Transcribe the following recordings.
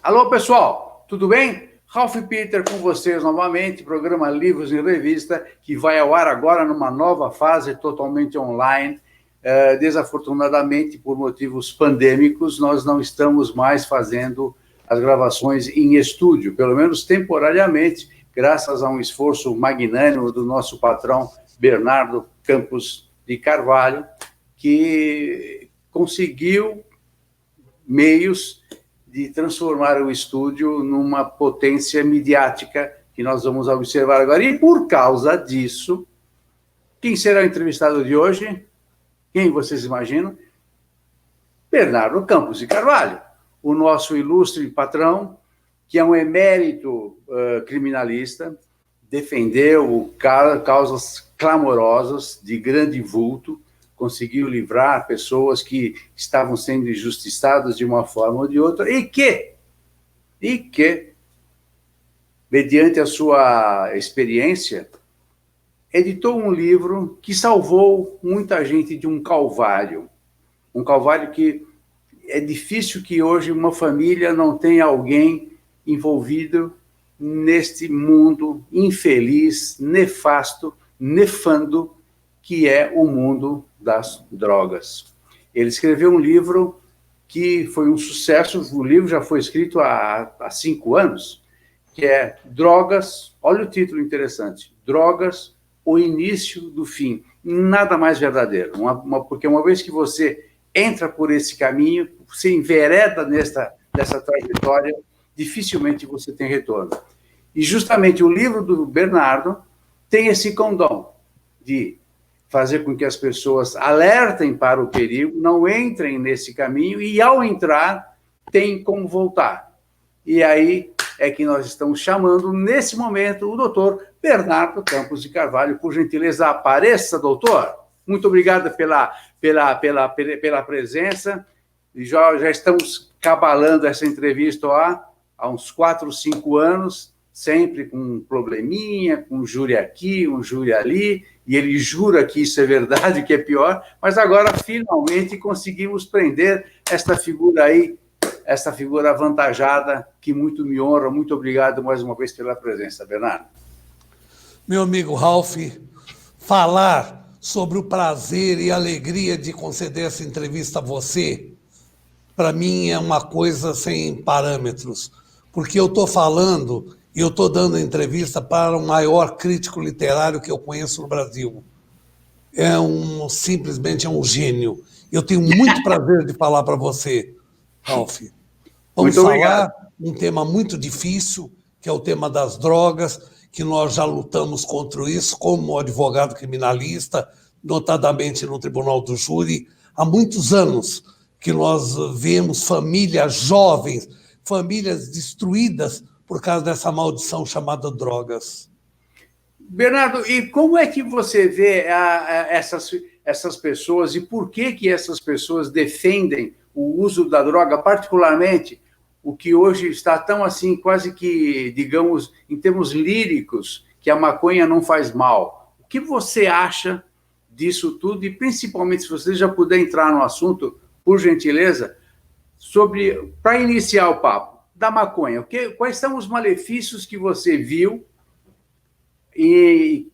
Alô, pessoal, tudo bem? Ralph Peter com vocês novamente, programa Livros em Revista, que vai ao ar agora numa nova fase totalmente online. Desafortunadamente, por motivos pandêmicos, nós não estamos mais fazendo as gravações em estúdio, pelo menos temporariamente, graças a um esforço magnânimo do nosso patrão Bernardo Campos de Carvalho, que conseguiu meios de transformar o estúdio numa potência midiática que nós vamos observar agora. E por causa disso, quem será o entrevistado de hoje? Quem vocês imaginam? Bernardo Campos de Carvalho, o nosso ilustre patrão, que é um emérito criminalista, defendeu causas clamorosas de grande vulto, conseguiu livrar pessoas que estavam sendo injustiçadas de uma forma ou de outra, e que, mediante a sua experiência, editou um livro que salvou muita gente de um calvário que é difícil que hoje uma família não tenha alguém envolvido neste mundo infeliz, nefasto, nefando, que é o mundo das drogas. Ele escreveu um livro que foi um sucesso, o livro já foi escrito há 5 anos, que é Drogas, olha o título interessante, Drogas, o início do fim. Nada mais verdadeiro, porque uma vez que você entra por esse caminho, você envereda nessa trajetória, dificilmente você tem retorno. E justamente o livro do Bernardo tem esse condão de fazer com que as pessoas alertem para o perigo, não entrem nesse caminho e, ao entrar, tem como voltar. E aí é que nós estamos chamando, nesse momento, o doutor Bernardo Campos de Carvalho. Por gentileza, apareça, doutor. Muito obrigado pela presença. E já estamos cabalando essa entrevista há uns 4, 5 anos, sempre com um probleminha, com um júri aqui, um júri ali, e ele jura que isso é verdade, que é pior, mas agora, finalmente, conseguimos prender esta figura aí, esta figura avantajada, que muito me honra. Muito obrigado mais uma vez pela presença, Bernardo. Meu amigo Ralph, falar sobre o prazer e alegria de conceder essa entrevista a você, para mim é uma coisa sem parâmetros, porque eu estou falando e eu estou dando entrevista para o maior crítico literário que eu conheço no Brasil. Simplesmente é um gênio. Eu tenho muito prazer de falar para você, Ralph. Vamos falar um tema muito difícil, que é o tema das drogas, que nós já lutamos contra isso como advogado criminalista, notadamente no Tribunal do Júri, há muitos anos que nós vemos famílias jovens, famílias destruídas por causa dessa maldição chamada drogas. Bernardo, e como é que você vê essas pessoas e por que essas pessoas defendem o uso da droga, particularmente o que hoje está tão assim, quase que, digamos, em termos líricos, que a maconha não faz mal? O que você acha disso tudo? E principalmente, se você já puder entrar no assunto, por gentileza, para iniciar o papo, da maconha. Quais são os malefícios que você viu e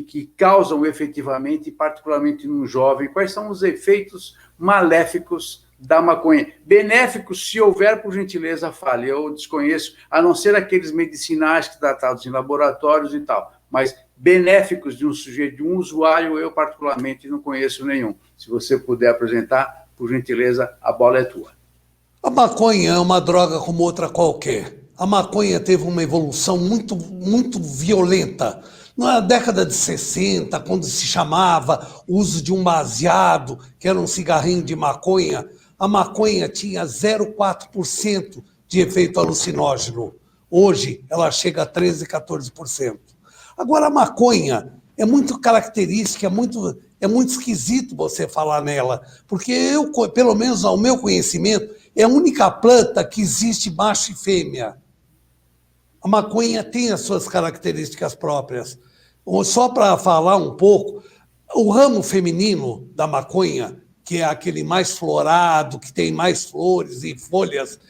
que causam efetivamente, particularmente num jovem? Quais são os efeitos maléficos da maconha? Benéficos, se houver, por gentileza, fale. Eu desconheço, a não ser aqueles medicinais que tratados em laboratórios e tal, mas benéficos de um sujeito, de um usuário, eu particularmente não conheço nenhum. Se você puder apresentar, por gentileza, a bola é tua. A maconha é uma droga como outra qualquer. A maconha teve uma evolução muito, muito violenta. Na década de 60, quando se chamava o uso de um baseado, que era um cigarrinho de maconha, a maconha tinha 0,4% de efeito alucinógeno. Hoje, ela chega a 13%, 14%. Agora, a maconha é muito característica, é muito esquisito você falar nela, porque eu, pelo menos ao meu conhecimento, é a única planta que existe macho e fêmea. A maconha tem as suas características próprias. Só para falar um pouco, o ramo feminino da maconha, que é aquele mais florado, que tem mais flores e folhas,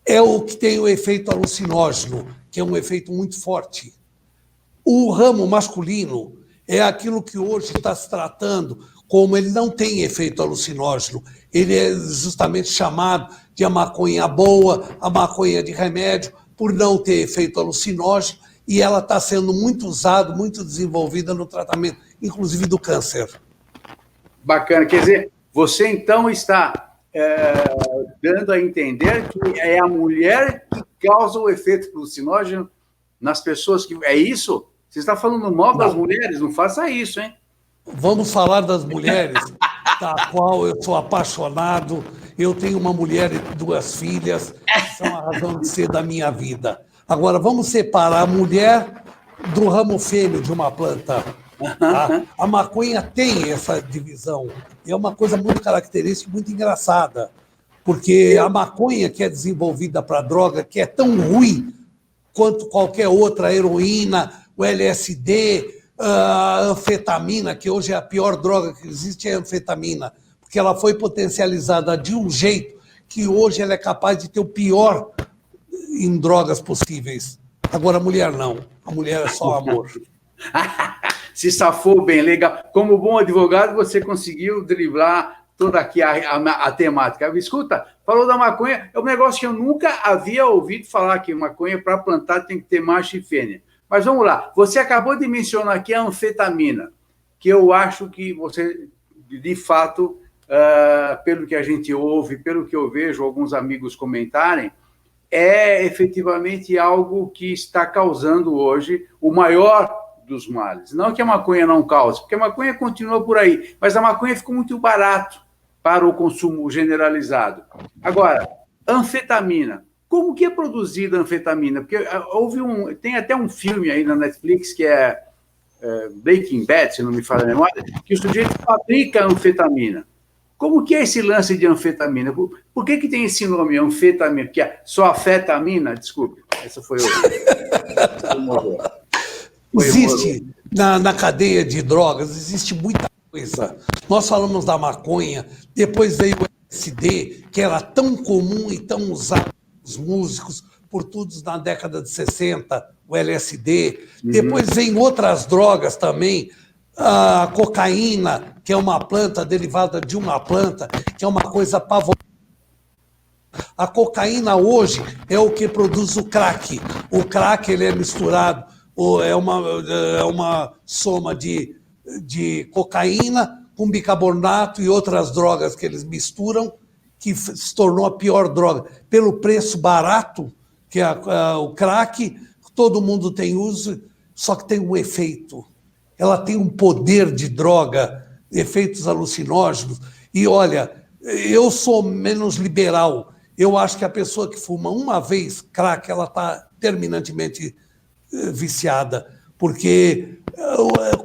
é o que tem o efeito alucinógeno, que é um efeito muito forte. O ramo masculino é aquilo que hoje está se tratando como ele não tem efeito alucinógeno. Ele é justamente chamado de a maconha boa, a maconha de remédio, por não ter efeito alucinógeno, e ela está sendo muito usada, muito desenvolvida no tratamento, inclusive do câncer. Bacana. Quer dizer, você então está dando a entender que é a mulher que causa o efeito alucinógeno nas pessoas que... É isso? Você está falando mal das mulheres? Não faça isso, hein? Vamos falar das mulheres, da qual eu sou apaixonado. Eu tenho uma mulher e 2 filhas, que são a razão de ser da minha vida. Agora, vamos separar a mulher do ramo fêmeo de uma planta. Tá? A maconha tem essa divisão. É uma coisa muito característica, muito engraçada. Porque a maconha que é desenvolvida para droga, que é tão ruim quanto qualquer outra, a heroína, o LSD, a anfetamina, que hoje é a pior droga que existe, é a anfetamina, porque ela foi potencializada de um jeito que hoje ela é capaz de ter o pior em drogas possíveis. Agora, a mulher não. A mulher é só amor. Se safou bem, legal. Como bom advogado, você conseguiu driblar toda aqui a temática. Escuta, falou da maconha, é um negócio que eu nunca havia ouvido falar, que maconha para plantar tem que ter macho e fêmea. Mas vamos lá, você acabou de mencionar aqui a anfetamina, que eu acho que você, de fato, pelo que a gente ouve, pelo que eu vejo alguns amigos comentarem, é efetivamente algo que está causando hoje o maior dos males. Não que a maconha não cause, porque a maconha continua por aí, mas a maconha ficou muito barato para o consumo generalizado. Agora, anfetamina. Como que é produzida a anfetamina? Porque tem até um filme aí na Netflix que é Breaking Bad, se não me falha a memória, que o sujeito fabrica anfetamina. Como que é esse lance de anfetamina? Por que tem esse nome, anfetamina? Porque é só afetamina? Desculpe, essa foi outra. Existe, na cadeia de drogas, existe muita coisa. Nós falamos da maconha, depois veio o LSD, que era tão comum e tão usado pelos músicos, por todos na década de 60, o LSD. Depois vem outras drogas também, a cocaína, que é uma planta derivada de uma planta, que é uma coisa pavorosa. A cocaína hoje é o que produz o crack. O crack ele é misturado, é uma soma de cocaína com bicarbonato e outras drogas que eles misturam, que se tornou a pior droga. Pelo preço barato, que é o crack, todo mundo tem uso, só que tem um efeito. Ela tem um poder de droga, efeitos alucinógenos. E, olha, eu sou menos liberal. Eu acho que a pessoa que fuma uma vez crack, ela está terminantemente viciada. Porque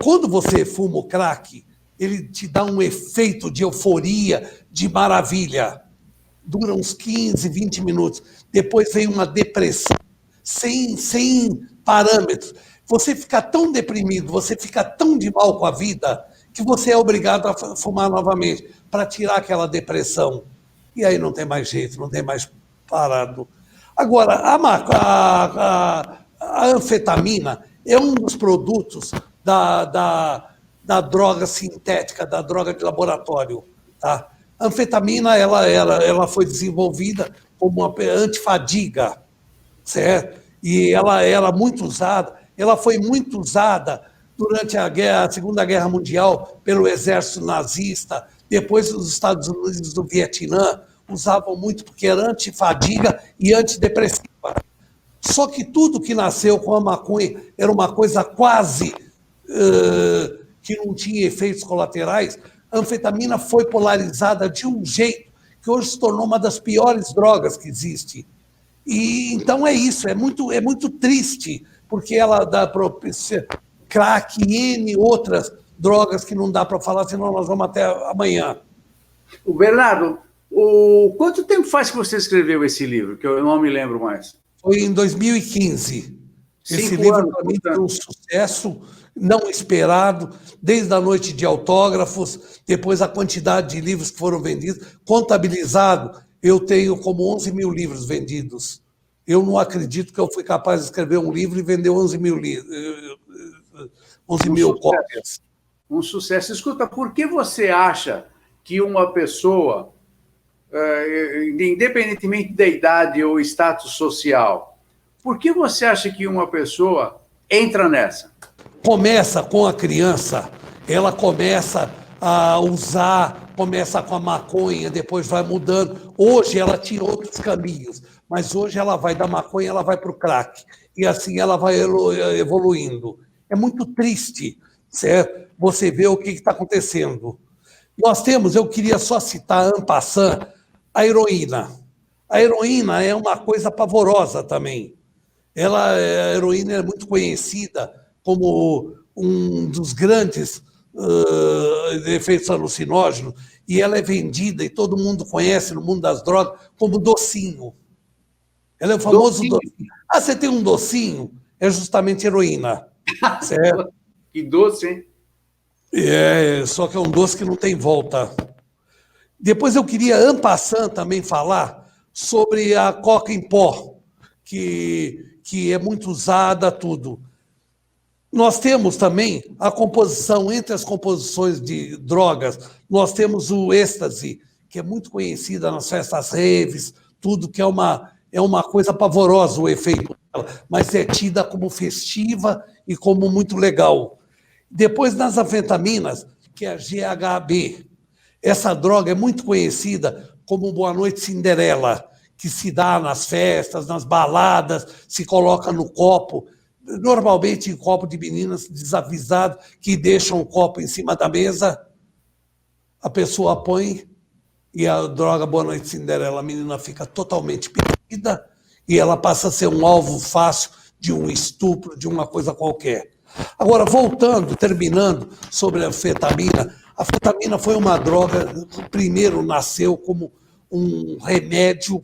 quando você fuma o crack, ele te dá um efeito de euforia, de maravilha. Dura uns 15, 20 minutos. Depois vem uma depressão sem parâmetros. Você fica tão deprimido, você fica tão de mal com a vida, que você é obrigado a fumar novamente para tirar aquela depressão. E aí não tem mais jeito, não tem mais parado. Agora, a anfetamina é um dos produtos da droga sintética, da droga de laboratório. Tá? A anfetamina ela foi desenvolvida como uma antifadiga, certo? E ela era muito usada. Ela foi muito usada durante a Segunda Guerra Mundial pelo exército nazista, depois os Estados Unidos do Vietnã usavam muito porque era antifadiga e antidepressiva. Só que tudo que nasceu com a maconha era uma coisa quase que não tinha efeitos colaterais. A anfetamina foi polarizada de um jeito que hoje se tornou uma das piores drogas que existe. E então é isso, é muito triste, porque ela dá para crack e N outras drogas que não dá para falar, senão nós vamos até amanhã. O Bernardo, quanto tempo faz que você escreveu esse livro, que eu não me lembro mais? Foi em 2015. Esse livro, para mim, foi um sucesso não esperado, desde a noite de autógrafos, depois a quantidade de livros que foram vendidos, contabilizado, eu tenho como 11 mil livros vendidos. Eu não acredito que eu fui capaz de escrever um livro e vender 11 mil, 11 mil cópias. Um sucesso. Escuta, por que você acha que uma pessoa, independentemente da idade ou status social, por que você acha que uma pessoa entra nessa? Começa com a criança, ela começa a usar, começa com a maconha, depois vai mudando. Hoje ela tira outros caminhos, mas hoje ela vai da maconha, ela vai para o crack. E assim ela vai evoluindo. É muito triste, certo? Você vê o que está acontecendo. Nós temos, eu queria só citar en passant, a heroína. A heroína é uma coisa pavorosa também. A heroína é muito conhecida como um dos grandes efeitos alucinógenos, e ela é vendida, e todo mundo conhece no mundo das drogas, como docinho. Ela é o famoso docinho. Ah, você tem um docinho? É justamente heroína. Certo? Que doce, hein? Só que é um doce que não tem volta. Depois eu queria, en passant, também falar sobre a coca em pó, que é muito usada, tudo. Nós temos também a composição, entre as composições de drogas, nós temos o êxtase, que é muito conhecida nas festas raves, tudo, que é uma coisa pavorosa o efeito dela, mas é tida como festiva e como muito legal. Depois, nas anfetaminas, que é a GHB. Essa droga é muito conhecida como Boa Noite Cinderela, que se dá nas festas, nas baladas, se coloca no copo, normalmente em copo de meninas desavisadas, que deixam o copo em cima da mesa, a pessoa põe e a droga Boa Noite Cinderela, a menina fica totalmente perdida e ela passa a ser um alvo fácil de um estupro, de uma coisa qualquer. Agora, voltando, terminando sobre a anfetamina foi uma droga, primeiro nasceu como um remédio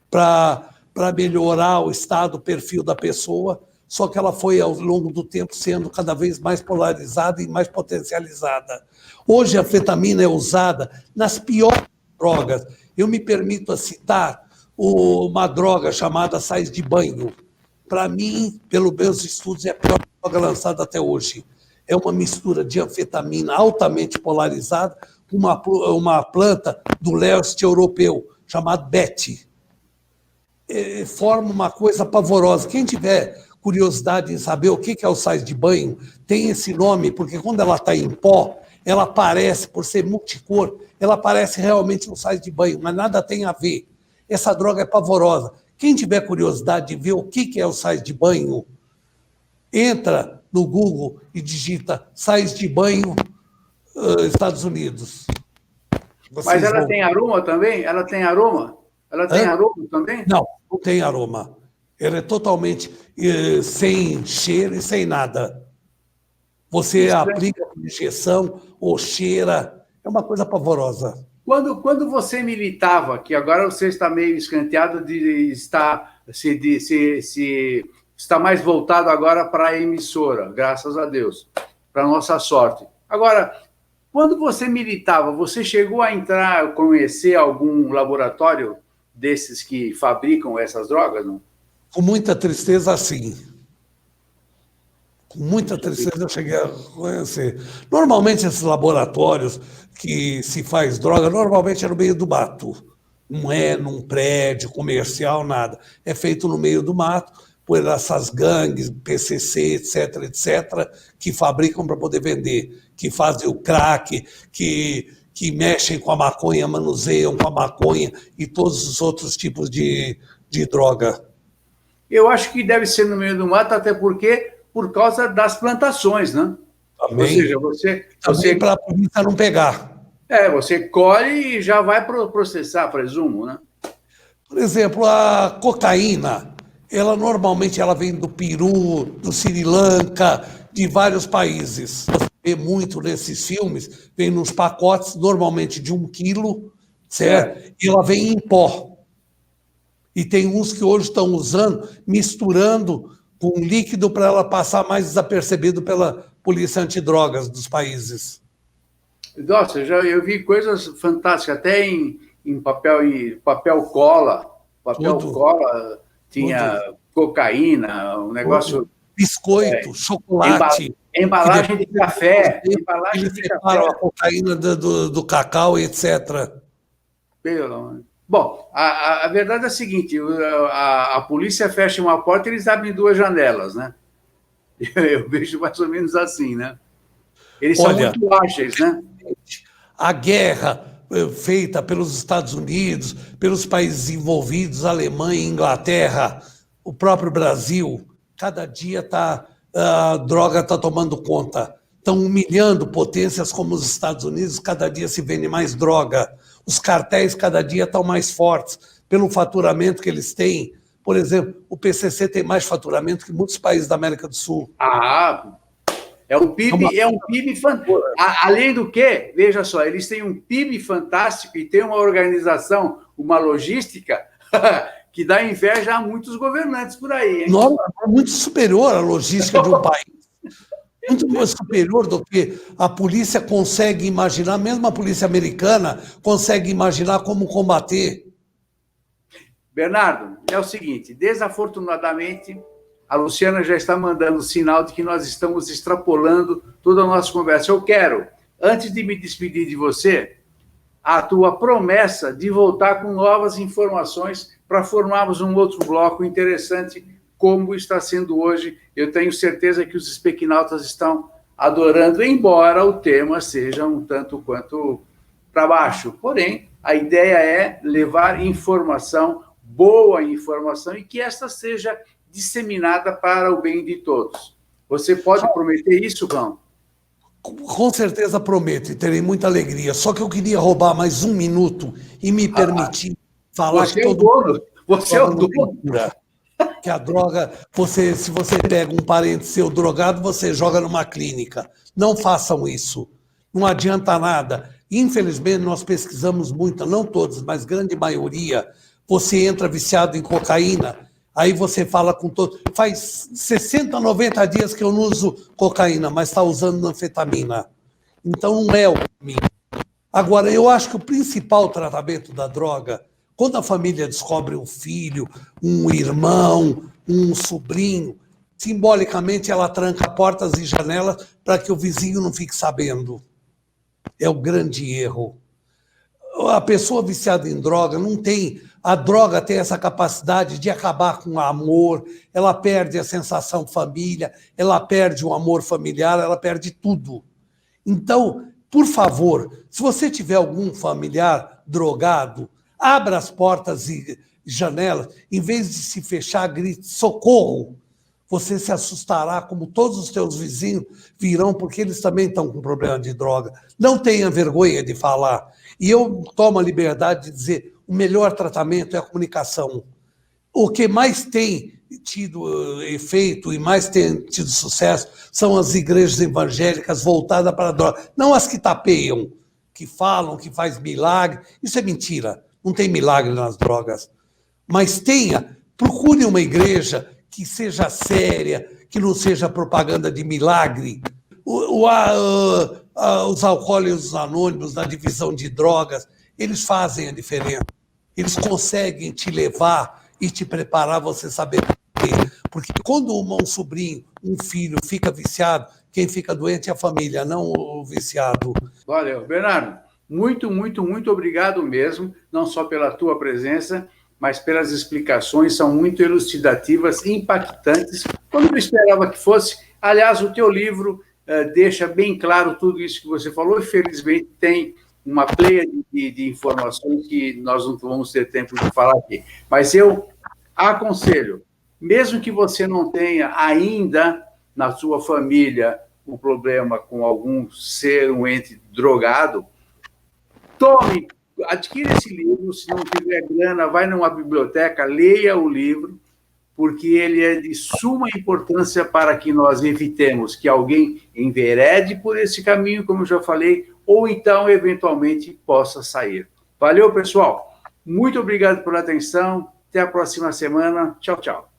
para melhorar o estado, o perfil da pessoa, só que ela foi, ao longo do tempo, sendo cada vez mais polarizada e mais potencializada. Hoje, a anfetamina é usada nas piores drogas. Eu me permito citar uma droga chamada sais de banho. Para mim, pelos meus estudos, é a pior droga lançada até hoje. É uma mistura de anfetamina altamente polarizada com uma planta do leste europeu, chamada BET. Forma uma coisa pavorosa. Quem tiver curiosidade em saber o que é o sais de banho, tem esse nome, porque quando ela está em pó, ela parece, por ser multicor, ela parece realmente um sais de banho, mas nada tem a ver. Essa droga é pavorosa. Quem tiver curiosidade de ver o que é o sais de banho, entra no Google e digita sais de banho Estados Unidos. Mas ela tem aroma também? Ela tem aroma? Ela tem aroma também? Não, não tem aroma. Ela é totalmente sem cheiro e sem nada. Você aplica por injeção ou cheira. É uma coisa pavorosa. Quando você militava, que agora você está meio escanteado de estar está mais voltado agora para a emissora, graças a Deus, para a nossa sorte. Agora, quando você militava, você chegou a entrar, conhecer algum laboratório desses que fabricam essas drogas, não? Com muita tristeza, sim. Com muita tristeza eu cheguei a conhecer. Normalmente, esses laboratórios que se faz droga, normalmente é no meio do mato. Não é num prédio comercial, nada. É feito no meio do mato, por essas gangues, PCC, etc., etc., que fabricam para poder vender, que fazem o crack, que mexem com a maconha, manuseiam com a maconha e todos os outros tipos de droga. Eu acho que deve ser no meio do mato, até porque por causa das plantações, né? Também, ou seja, você para a polícia não pegar. Você colhe e já vai processar, presumo, né? Por exemplo, a cocaína, ela normalmente vem do Peru, do Sri Lanka, de vários países. Você vê muito nesses filmes, vem nos pacotes, normalmente de 1 quilo, certo? E ela vem em pó. E tem uns que hoje estão usando, misturando com líquido para ela passar mais desapercebido pela polícia antidrogas dos países. Nossa, eu vi coisas fantásticas, até em papel cola. Papel Tudo. cola tinha Tudo. cocaína, um negócio... Biscoito, chocolate. Embalagem de café. Eles Embalagem de separam a café. cocaína do cacau, etc. Bom, a verdade é a seguinte, a polícia fecha uma porta e eles abrem duas janelas, né? Eu vejo mais ou menos assim, né? Eles são Olha, muito ágeis, né? a guerra feita pelos Estados Unidos, pelos países envolvidos, Alemanha, Inglaterra, o próprio Brasil, cada dia a droga está tomando conta. Estão humilhando potências como os Estados Unidos, cada dia se vende mais droga. Os cartéis cada dia estão mais fortes pelo faturamento que eles têm. Por exemplo, o PCC tem mais faturamento que muitos países da América do Sul. É um PIB fantástico. Além do que, veja só, eles têm um PIB fantástico e têm uma organização, uma logística que dá inveja a muitos governantes por aí. Hein? Nossa, é muito superior à logística de um país. Muito mais superior do que a polícia consegue imaginar, mesmo a polícia americana consegue imaginar como combater. Bernardo, é o seguinte, desafortunadamente, a Luciana já está mandando sinal de que nós estamos extrapolando toda a nossa conversa. Eu quero, antes de me despedir de você, a tua promessa de voltar com novas informações para formarmos um outro bloco interessante, como está sendo hoje. Eu tenho certeza que os espequinautas estão adorando, embora o tema seja um tanto quanto para baixo. Porém, a ideia é levar informação, boa informação, e que esta seja disseminada para o bem de todos. Você pode prometer isso, João? Com certeza prometo, e terei muita alegria. Só que eu queria roubar mais um minuto e me permitir falar que todo você é o dono. Que a droga, se você pega um parente seu drogado, você joga numa clínica. Não façam isso. Não adianta nada. Infelizmente, nós pesquisamos muito, não todos, mas grande maioria. Você entra viciado em cocaína, aí você fala com todos. Faz 60, 90 dias que eu não uso cocaína, mas está usando anfetamina. Então não é o caminho. Agora, eu acho que o principal tratamento da droga, quando a família descobre um filho, um irmão, um sobrinho, simbolicamente ela tranca portas e janelas para que o vizinho não fique sabendo. É o grande erro. A pessoa viciada em droga não tem... A droga tem essa capacidade de acabar com o amor, ela perde a sensação família, ela perde o amor familiar, ela perde tudo. Então, por favor, se você tiver algum familiar drogado, abra as portas e janelas, em vez de se fechar, grite socorro. Você se assustará, como todos os teus vizinhos virão, porque eles também estão com problema de droga. Não tenha vergonha de falar. E eu tomo a liberdade de dizer, o melhor tratamento é a comunicação. O que mais tem tido efeito e mais tem tido sucesso são as igrejas evangélicas voltadas para a droga. Não as que tapeiam, que falam, que faz milagre. Isso é mentira. Não tem milagre nas drogas. Mas procure uma igreja que seja séria, que não seja propaganda de milagre. Os alcoólicos anônimos da divisão de drogas, eles fazem a diferença. Eles conseguem te levar e te preparar, você saber porquê. Porque quando um sobrinho, um filho fica viciado, quem fica doente é a família, não o viciado. Valeu. Bernardo, muito, muito, muito obrigado mesmo, não só pela tua presença, mas pelas explicações, são muito elucidativas, impactantes, como eu esperava que fosse. Aliás, o teu livro deixa bem claro tudo isso que você falou, e felizmente tem uma pleia de informações que nós não vamos ter tempo de falar aqui. Mas eu aconselho, mesmo que você não tenha ainda na sua família um problema com algum ser, um ente drogado, adquira esse livro, se não tiver grana, vai numa biblioteca, leia o livro, porque ele é de suma importância para que nós evitemos que alguém enverede por esse caminho, como eu já falei, ou então, eventualmente, possa sair. Valeu, pessoal. Muito obrigado pela atenção. Até a próxima semana. Tchau, tchau.